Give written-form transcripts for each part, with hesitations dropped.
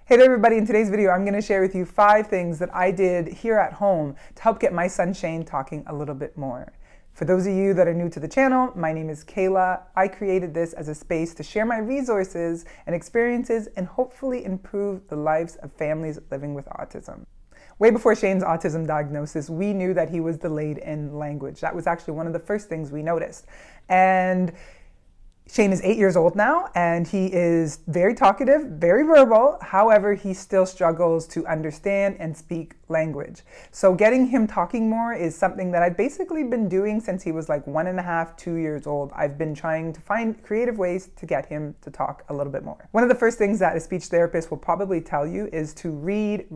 Hey there everybody, in today's video I'm going to share with you 5 things that I did here at home to help get my son Shane talking a little bit more. For those of you that are new to the channel, my name is Kayla. I created this as a space to share my resources and experiences and hopefully improve the lives of families living with autism. Way before Shane's autism diagnosis, we knew that he was delayed in language. That was actually one of the first things we noticed. And Shane is 8 years old now, and he is very talkative, very verbal. However, he still struggles to understand and speak language. So getting him talking more is something that I've basically been doing since he was like 1.5, 2 years old. I've been trying to find creative ways to get him to talk a little bit more. One of the first things that a speech therapist will probably tell you is to read,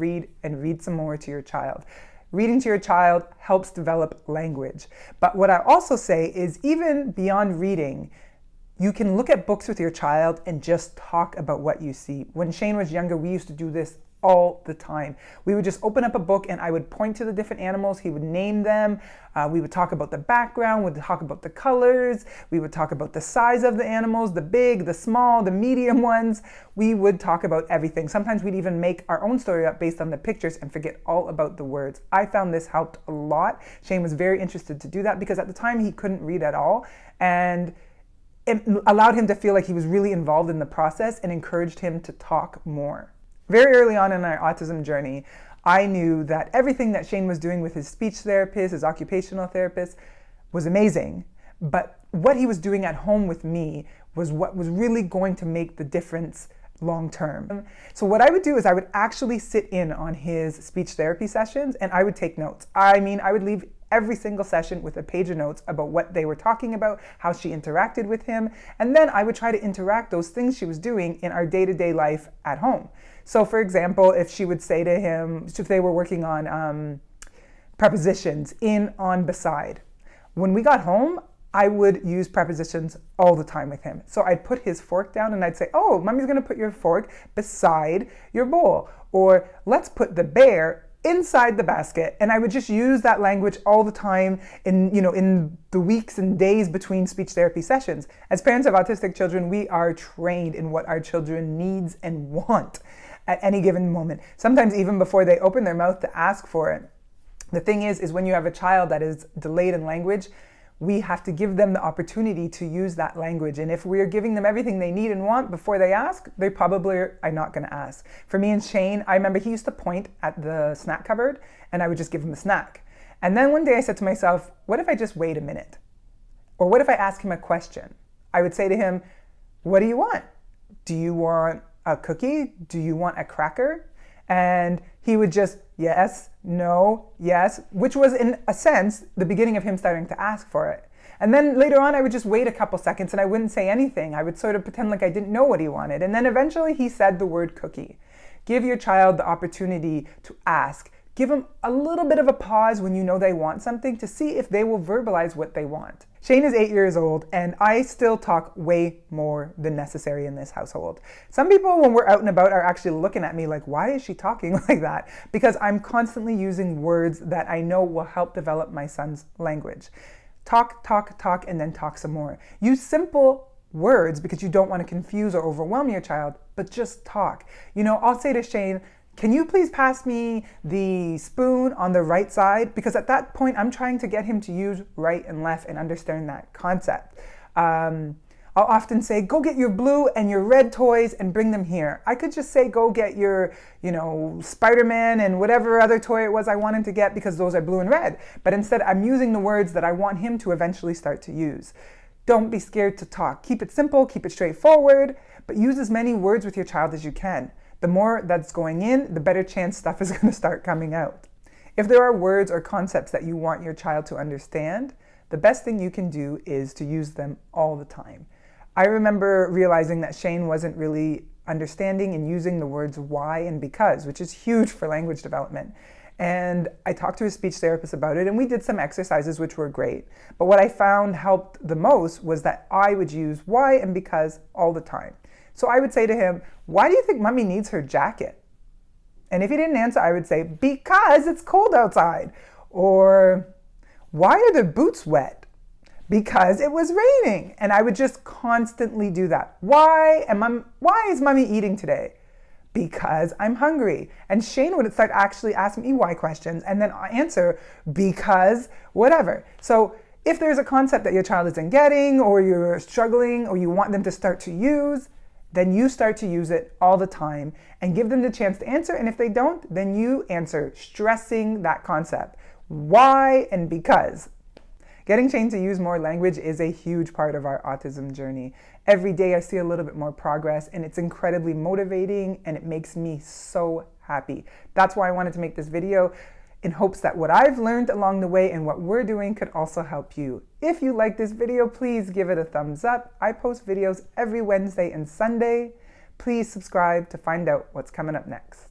and read some more to your child. Reading to your child helps develop language. But what I also say is even beyond reading, you can look at books with your child and just talk about what you see. When Shane was younger, we used to do this all the time. We would just open up a book and I would point to the different animals. He would name them. We would talk about the background. We'd talk about the colors. We would talk about the size of the animals, the big, the small, the medium ones. We would talk about everything. Sometimes we'd even make our own story up based on the pictures and forget all about the words. I found this helped a lot. Shane was very interested to do that because at the time he couldn't read at all. And it allowed him to feel like he was really involved in the process and encouraged him to talk more. Very early on in our autism journey, I knew that everything that Shane was doing with his speech therapist, his occupational therapist, was amazing. But what he was doing at home with me was what was really going to make the difference long term. So what I would do is I would actually sit in on his speech therapy sessions and I would take notes. I would leave every single session with a page of notes about what they were talking about, how she interacted with him, and then I would try to interact those things she was doing in our day-to-day life at home. So for example, if she would say to him, if they were working on prepositions, in, on, beside, when we got home, I would use prepositions all the time with him. So I'd put his fork down and I'd say, oh, mommy's gonna put your fork beside your bowl. Or let's put the bear inside the basket. And I would just use that language all the time in the weeks and days between speech therapy sessions. As parents of autistic children, we are trained in what our children needs and want at any given moment. Sometimes even before they open their mouth to ask for it. The thing is when you have a child that is delayed in language, we have to give them the opportunity to use that language. And if we're giving them everything they need and want before they ask, they probably are not gonna ask. For me and Shane, I remember he used to point at the snack cupboard and I would just give him a snack. And then one day I said to myself, what if I just wait a minute? Or what if I ask him a question? I would say to him, what do you want? Do you want a cookie? Do you want a cracker? And he would just, yes, no, yes, which was in a sense, the beginning of him starting to ask for it. And then later on, I would just wait a couple seconds and I wouldn't say anything. I would sort of pretend like I didn't know what he wanted. And then eventually he said the word cookie. Give your child the opportunity to ask. Give them a little bit of a pause when you know they want something to see if they will verbalize what they want. Shane is 8 years old and I still talk way more than necessary in this household. Some people when we're out and about are actually looking at me like, why is she talking like that? Because I'm constantly using words that I know will help develop my son's language. Talk, and then talk some more. Use simple words because you don't want to confuse or overwhelm your child, but just talk. I'll say to Shane, can you please pass me the spoon on the right side? Because at that point, I'm trying to get him to use right and left and understand that concept. I'll often say, go get your blue and your red toys and bring them here. I could just say, go get your, Spider-Man and whatever other toy it was I wanted to get because those are blue and red. But instead, I'm using the words that I want him to eventually start to use. Don't be scared to talk. Keep it simple, keep it straightforward, but use as many words with your child as you can. The more that's going in, the better chance stuff is going to start coming out. If there are words or concepts that you want your child to understand, the best thing you can do is to use them all the time. I remember realizing that Shane wasn't really understanding and using the words why and because, which is huge for language development. And I talked to his speech therapist about it and we did some exercises which were great. But what I found helped the most was that I would use why and because all the time. So I would say to him, why do you think mommy needs her jacket? And if he didn't answer, I would say, because it's cold outside. Or why are the boots wet? Because it was raining. And I would just constantly do that. Why is mommy eating today? because I'm hungry. And Shane would start actually asking me why questions and then answer because whatever. So if there's a concept that your child isn't getting, or you're struggling, or you want them to start to use, then you start to use it all the time and give them the chance to answer. And if they don't, then you answer, stressing that concept. Why and because. Getting Shane to use more language is a huge part of our autism journey. Every day I see a little bit more progress, and it's incredibly motivating, and it makes me so happy. That's why I wanted to make this video, in hopes that what I've learned along the way and what we're doing could also help you. If you like this video, please give it a thumbs up. I post videos every Wednesday and Sunday. Please subscribe to find out what's coming up next.